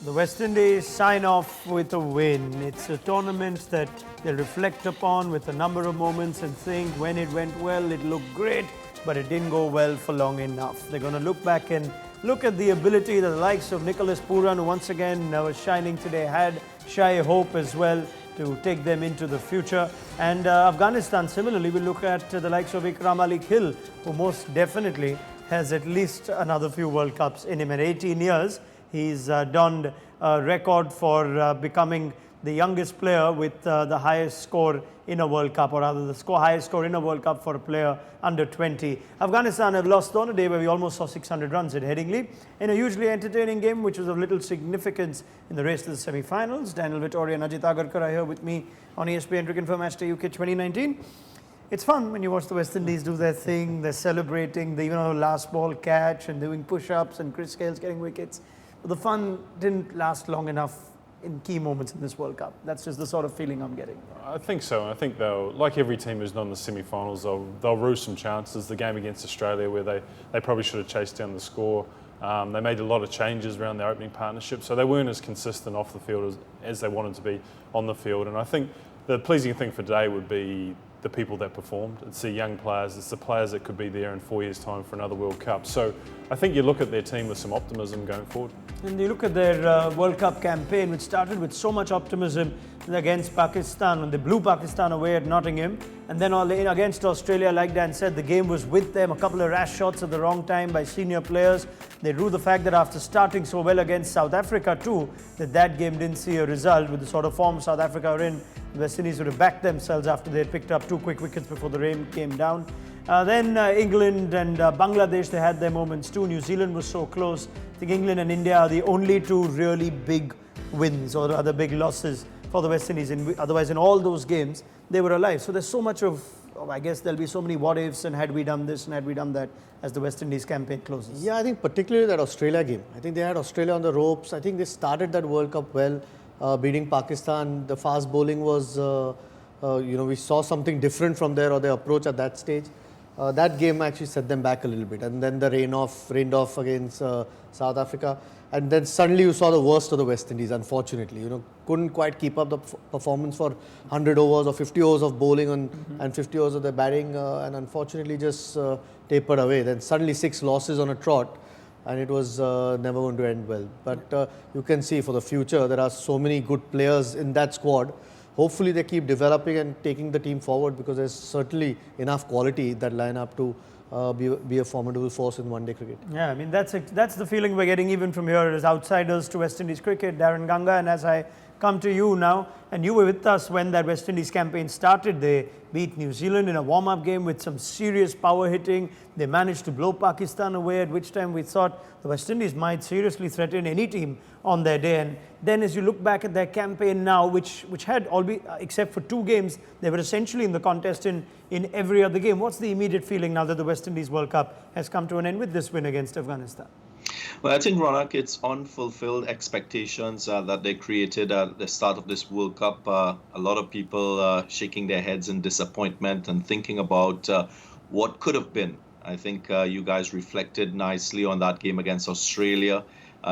The West Indies sign off with a win. It's a tournament that they reflect upon with a number of moments and think when it went well, it looked great, but it didn't go well for long enough. They're going to look back and look at the ability that the likes of Nicholas Pooran, who once again was shining today, had Shai Hope as well to take them into the future. And Afghanistan similarly will look at the likes of Ikram Ali Hill, who most definitely has at least another few World Cups in him. At 18 years, he's donned a record for becoming the youngest player with the highest score in a World Cup, or rather the highest score in a World Cup for a player under 20. Afghanistan have lost on a day where we almost saw 600 runs at Headingley in a hugely entertaining game which was of little significance in the race to the semi-finals. Daniel Vettori and Ajit Agarkar are here with me on ESPN Cricinfo Matchday UK 2019. It's fun when you watch the West Indies do their thing. They're celebrating the last ball catch and doing push-ups and Chris Gale's getting wickets. But the fun didn't last long enough in key moments in this World Cup. That's just the sort of feeling I'm getting. I think so. I think they'll, like every team who's not in the semi-finals, they'll rue some chances. The game against Australia where they probably should have chased down the score. They made a lot of changes around their opening partnership, so they weren't as consistent off the field as they wanted to be on the field. And I think the pleasing thing for today would be the people that performed. It's the young players, it's the players that could be there in 4 years' time for another World Cup. So I think you look at their team with some optimism going forward. And you look at their World Cup campaign, which started with so much optimism against Pakistan, when they blew Pakistan away at Nottingham. And then against Australia, like Dan said, the game was with them. A couple of rash shots at the wrong time by senior players. They rue the fact that after starting so well against South Africa too, that game didn't see a result. With the sort of form South Africa are in, the West Indies would have backed themselves after they had picked up 2 quick wickets before the rain came down. Then England and Bangladesh, they had their moments too. New Zealand was so close. I think England and India are the only 2 really big wins or other big losses for the West Indies. Otherwise, in all those games, they were alive. So there's so much of, I guess there'll be so many what ifs and had we done this and had we done that as the West Indies campaign closes. Yeah, I think particularly that Australia game. I think they had Australia on the ropes. I think they started that World Cup well, beating Pakistan. The fast bowling was, we saw something different from their approach at that stage. That game actually set them back a little bit. And then the rained off against South Africa. And then suddenly you saw the worst of the West Indies, unfortunately. Couldn't quite keep up the performance for 100 overs or 50 overs of bowling and 50 overs of their batting, and unfortunately just tapered away. Then suddenly 6 losses on a trot, and it was never going to end well. But you can see for the future, there are so many good players in that squad. Hopefully they keep developing and taking the team forward, because there's certainly enough quality in that lineup to be a formidable force in one-day cricket. Yeah, I mean, that's the feeling we're getting even from here as outsiders to West Indies cricket. Daren Ganga, and as I come to you now, and you were with us when that West Indies campaign started. They beat New Zealand in a warm-up game with some serious power hitting. They managed to blow Pakistan away, at which time we thought the West Indies might seriously threaten any team on their day. And then as you look back at their campaign now, which had, albeit except for 2 games, they were essentially in the contest in every other game. What's the immediate feeling now that the West Indies World Cup has come to an end with this win against Afghanistan? Well, I think, Ronak, it's unfulfilled expectations that they created at the start of this World Cup. A lot of people shaking their heads in disappointment and thinking about what could have been. I think you guys reflected nicely on that game against Australia,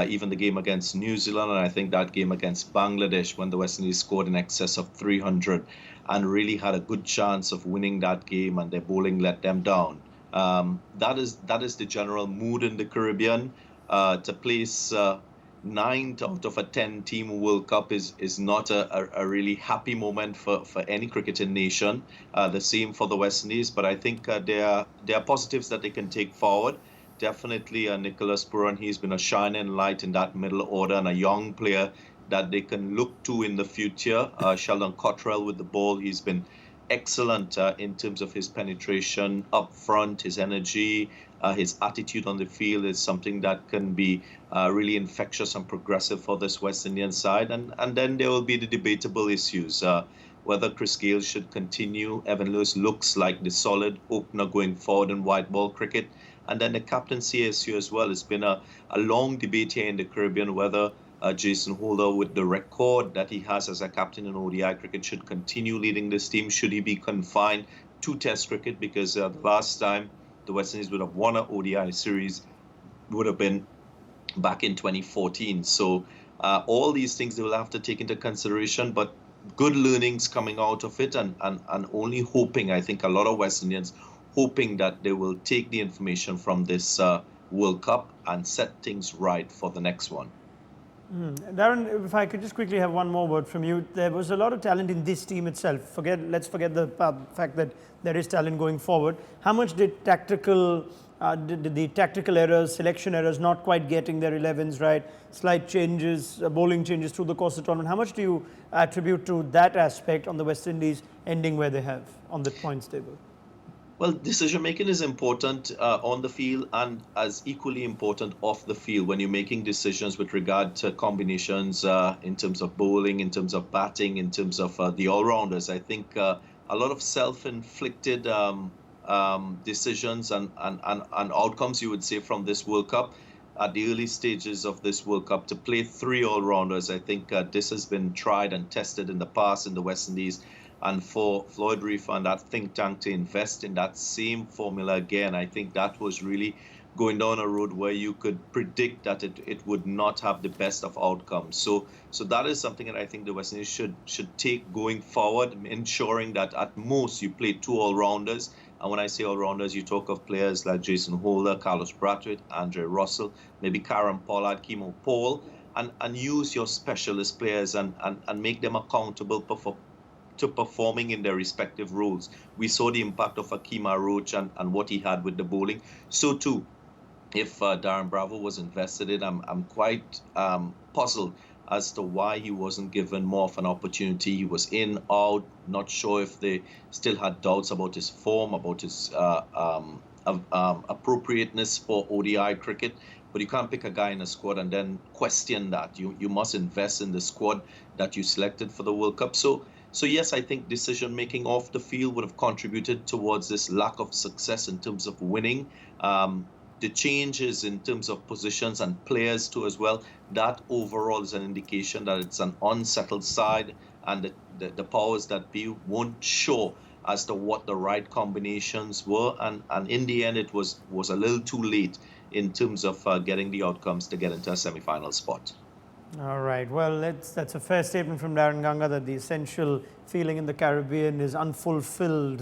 even the game against New Zealand, and I think that game against Bangladesh when the West Indies scored in excess of 300 and really had a good chance of winning that game, and their bowling let them down. That is the general mood in the Caribbean. To place 9 out of a 10 team World Cup is not a really happy moment for any cricketing nation. The same for the West Indies, but I think there are positives that they can take forward. Definitely Nicholas Pooran, he's been a shining light in that middle order and a young player that they can look to in the future. Sheldon Cottrell with the ball, he's been excellent in terms of his penetration up front, his energy, his attitude on the field is something that can be really infectious and progressive for this West Indian side. And then there will be the debatable issues. Whether Chris Gale should continue. Evan Lewis looks like the solid opener going forward in white ball cricket. And then the captaincy issue as well. It's been a long debate here in the Caribbean whether Jason Holder, with the record that he has as a captain in ODI cricket, should continue leading this team. Should he be confined to Test cricket? Because the last time the West Indies would have won an ODI series would have been back in 2014. So All these things they will have to take into consideration, but good learnings coming out of it, and only hoping, I think a lot of West Indians hoping that they will take the information from this World Cup and set things right for the next one. Daren, if I could just quickly have one more word from you. There was a lot of talent in this team itself. Let's forget the fact that there is talent going forward. How much did the tactical errors, selection errors, not quite getting their 11s right, slight changes, bowling changes through the course of the tournament, how much do you attribute to that aspect on the West Indies ending where they have on the points table? Well, decision making is important on the field and as equally important off the field when you're making decisions with regard to combinations in terms of bowling, in terms of batting, in terms of the all-rounders. I think a lot of self-inflicted decisions and outcomes, you would say, from this World Cup at the early stages of this World Cup to play 3 all-rounders. I think this has been tried and tested in the past in the West Indies. And for Floyd Reef and that think tank to invest in that same formula again, I think that was really going down a road where you could predict that it would not have the best of outcomes. So that is something that I think the West Indies should take going forward, ensuring that at most you play 2 all-rounders. And when I say all-rounders, you talk of players like Jason Holder, Carlos Brathwaite, Andre Russell, maybe Karen Pollard, Kimo Paul, and use your specialist players and make them accountable to performing in their respective roles. We saw the impact of Akima Roach and what he had with the bowling. So too, if Darren Bravo was invested in, I'm quite puzzled as to why he wasn't given more of an opportunity. He was in, out, not sure if they still had doubts about his form, about his appropriateness for ODI cricket. But you can't pick a guy in a squad and then question that. You must invest in the squad that you selected for the World Cup. So yes, I think decision-making off the field would have contributed towards this lack of success in terms of winning. The changes in terms of positions and players too as well, that overall is an indication that it's an unsettled side, and the powers that be weren't sure as to what the right combinations were. And in the end, it was a little too late in terms of getting the outcomes to get into a semi-final spot. All right. Well, that's a fair statement from Daren Ganga that the essential feeling in the Caribbean is unfulfilled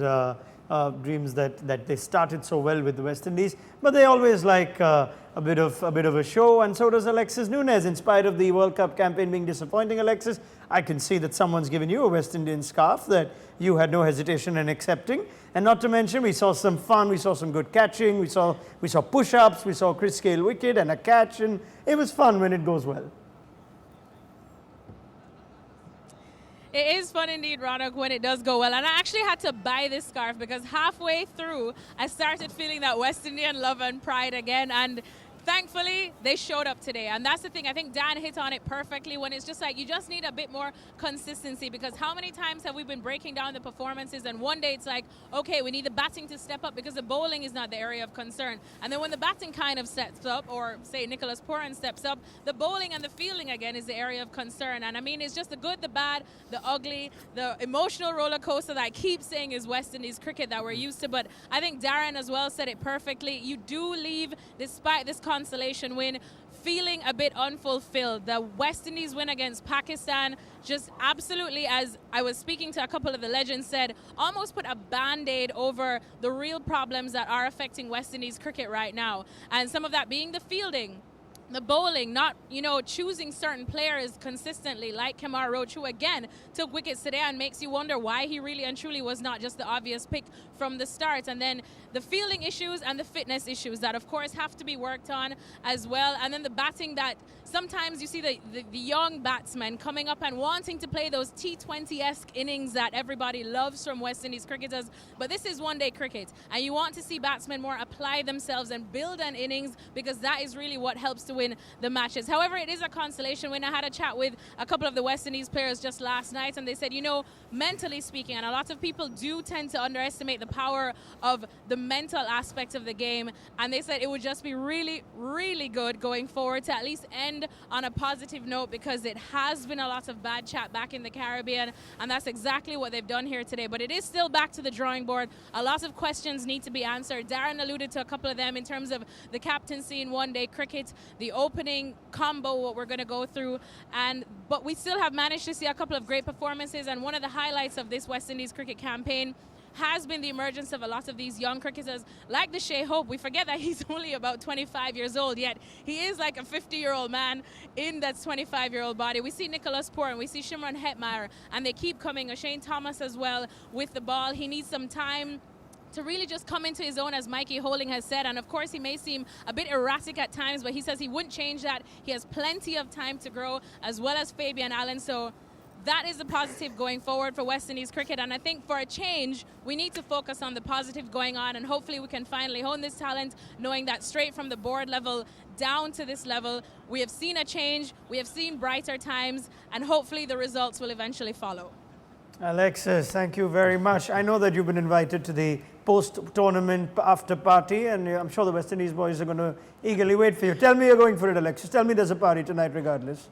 dreams that they started so well with the West Indies, but they always like a bit of a show, and so does Alexis Nunes. In spite of the World Cup campaign being disappointing, Alexis, I can see that someone's given you a West Indian scarf that you had no hesitation in accepting. And not to mention, we saw some fun, we saw some good catching, we saw push-ups, we saw Chris Gale wicket and a catch, and it was fun when it goes well. It is fun indeed, Ronak, when it does go well. And I actually had to buy this scarf because halfway through, I started feeling that West Indian love and pride again. And thankfully, they showed up today. And that's the thing. I think Dan hit on it perfectly when it's just like you just need a bit more consistency, because how many times have we been breaking down the performances and one day it's like, okay, we need the batting to step up because the bowling is not the area of concern. And then when the batting kind of steps up, or say Nicholas Pooran steps up, the bowling and the fielding again is the area of concern. And I mean, it's just the good, the bad, the ugly, the emotional roller coaster that I keep saying is West Indies cricket that we're used to. But I think Daren as well said it perfectly. You do leave, despite this consolation win, feeling a bit unfulfilled. The West Indies win against Pakistan just absolutely, as I was speaking to a couple of the legends said, almost put a band-aid over the real problems that are affecting West Indies cricket right now. And some of that being the fielding, the bowling, not, choosing certain players consistently, like Kemar Roach, who again took wickets today and makes you wonder why he really and truly was not just the obvious pick from the start. And then the fielding issues and the fitness issues that, of course, have to be worked on as well. And then the batting that sometimes you see the young batsmen coming up and wanting to play those T20-esque innings that everybody loves from West Indies cricketers. But this is one-day cricket, and you want to see batsmen more apply themselves and build an innings, because that is really what helps to win the matches. However, it is a consolation win. I had a chat with a couple of the West Indies players just last night, and they said, mentally speaking, and a lot of people do tend to underestimate the power of the mental aspect of the game, and they said it would just be really, really good going forward to at least end on a positive note, because it has been a lot of bad chat back in the Caribbean, and that's exactly what they've done here today. But it is still back to the drawing board. A lot of questions need to be answered. Daren alluded to a couple of them in terms of the captaincy in one-day cricket, the opening combo, what we're going to go through, but we still have managed to see a couple of great performances, and one of the highlights of this West Indies cricket campaign has been the emergence of a lot of these young cricketers like the Shea Hope. We forget that he's only about 25 years old, yet he is like a 50-year-old man in that 25-year-old body. We see Nicholas Poor and we see Shimron Hetmyer, and they keep coming. Shane Thomas as well with the ball. He needs some time to really just come into his own, as Mikey Holding has said. And of course, he may seem a bit erratic at times, but he says he wouldn't change that. He has plenty of time to grow, as well as Fabian Allen. So that is a positive going forward for West Indies cricket. And I think for a change, we need to focus on the positive going on, and hopefully we can finally hone this talent, knowing that straight from the board level down to this level, we have seen a change, we have seen brighter times, and hopefully the results will eventually follow. Alexis, thank you very much. I know that you've been invited to the post-tournament after party, and I'm sure the West Indies boys are going to eagerly wait for you. Tell me you're going for it, Alexis. Tell me there's a party tonight regardless.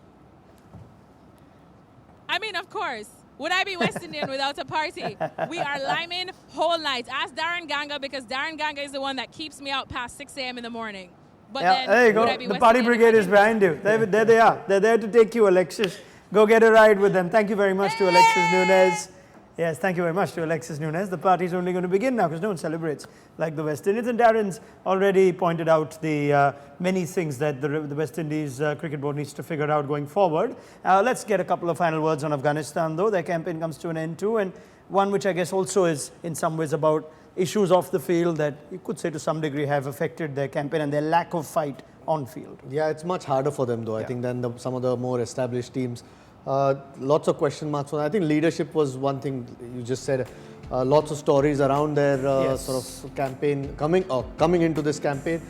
I mean, of course. Would I be West Indian without a party? We are liming whole night. Ask Daren Ganga, because Daren Ganga is the one that keeps me out past 6 a.m. in the morning. But yeah, then, there you go. would I be The West party Indian brigade is behind you. There they are. They're there to take you, Alexis. Go get a ride with them. Thank you very much to Alexis Nunes. Yes, thank you very much to Alexis Nunes. The party's only going to begin now because no one celebrates like the West Indies. And Daren's already pointed out the many things that the West Indies Cricket Board needs to figure out going forward. Let's get a couple of final words on Afghanistan, though. Their campaign comes to an end too, and one which I guess also is in some ways about issues off the field that you could say to some degree have affected their campaign and their lack of fight on field. Yeah, it's much harder for them though, I think, than some of the more established teams. Lots of question marks. I think leadership was one thing you just said. Lots of stories around their sort of campaign coming into this campaign.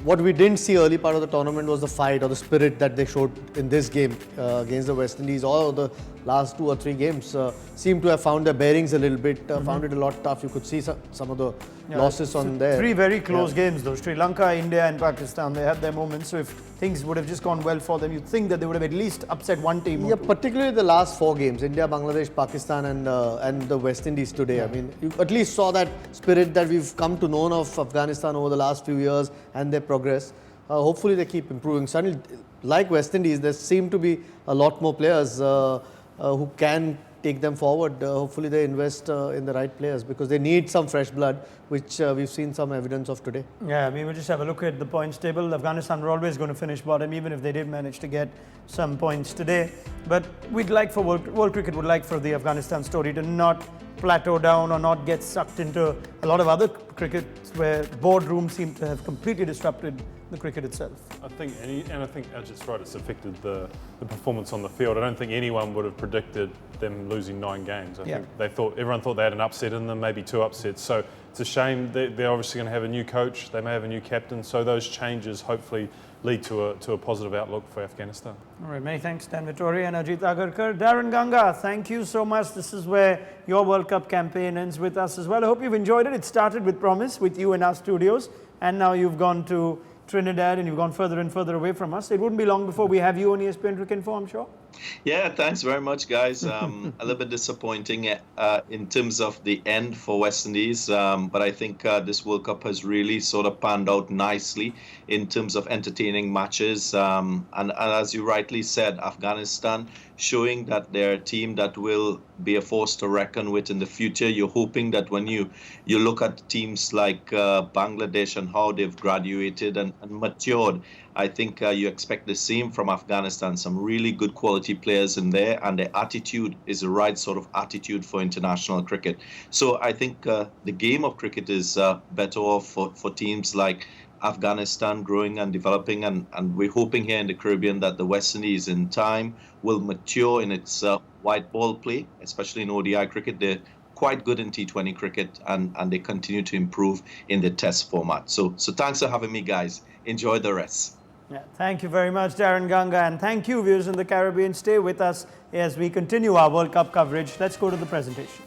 What we didn't see early part of the tournament was the fight or the spirit that they showed in this game against the West Indies. All the last 2 or 3 games seem to have found their bearings a little bit, found it a lot tough. You could see some of the losses on there. 3 very close games though. Sri Lanka, India and Pakistan, they had their moments. So if things would have just gone well for them, you'd think that they would have at least upset one team. Yeah, particularly the last 4 games, India, Bangladesh, Pakistan and the West Indies today. Yeah. I mean, you at least saw that spirit that we've come to know of Afghanistan over the last few years and their progress. Hopefully they keep improving. Suddenly, like West Indies, there seem to be a lot more players who can take them forward. Hopefully they invest in the right players because they need some fresh blood, which we've seen some evidence of today. Yeah, I mean, we'll just have a look at the points table. Afghanistan were always going to finish bottom, even if they did manage to get some points today. But we'd like for World Cricket would like for the Afghanistan story to not plateau down or not get sucked into a lot of other cricket where boardrooms seem to have completely disrupted the cricket itself. I think Ajit's right, it's affected the performance on the field. I don't think anyone would have predicted them losing 9 games. I think everyone thought they had an upset in them, maybe 2 upsets. So it's a shame. They're obviously going to have a new coach. They may have a new captain. So those changes hopefully lead to a positive outlook for Afghanistan. All right, many thanks, Daren Vettori and Ajit Agarkar. Daren Ganga, thank you so much. This is where your World Cup campaign ends with us as well. I hope you've enjoyed it. It started with promise with you in our studios, and now you've gone to Trinidad and you've gone further and further away from us. It wouldn't be long before we have you on ESPN Cricinfo, I'm sure. Yeah, thanks very much, guys. A little bit disappointing in terms of the end for West Indies, but I think this World Cup has really sort of panned out nicely in terms of entertaining matches. And as you rightly said, Afghanistan showing that they're a team that will be a force to reckon with in the future. You're hoping that when you look at teams like Bangladesh and how they've graduated and matured, I think you expect the same from Afghanistan. Some really good quality players in there, and their attitude is the right sort of attitude for international cricket. So I think the game of cricket is better off for teams like Afghanistan growing and developing, and we're hoping here in the Caribbean that the West Indies in time will mature in its white ball play, especially in ODI cricket. They're quite good in T20 cricket, and they continue to improve in the test format. So thanks for having me, guys. Enjoy the rest. Yeah, thank you very much, Daren Ganga, and thank you, viewers in the Caribbean. Stay with us as we continue our World Cup coverage. Let's go to the presentation.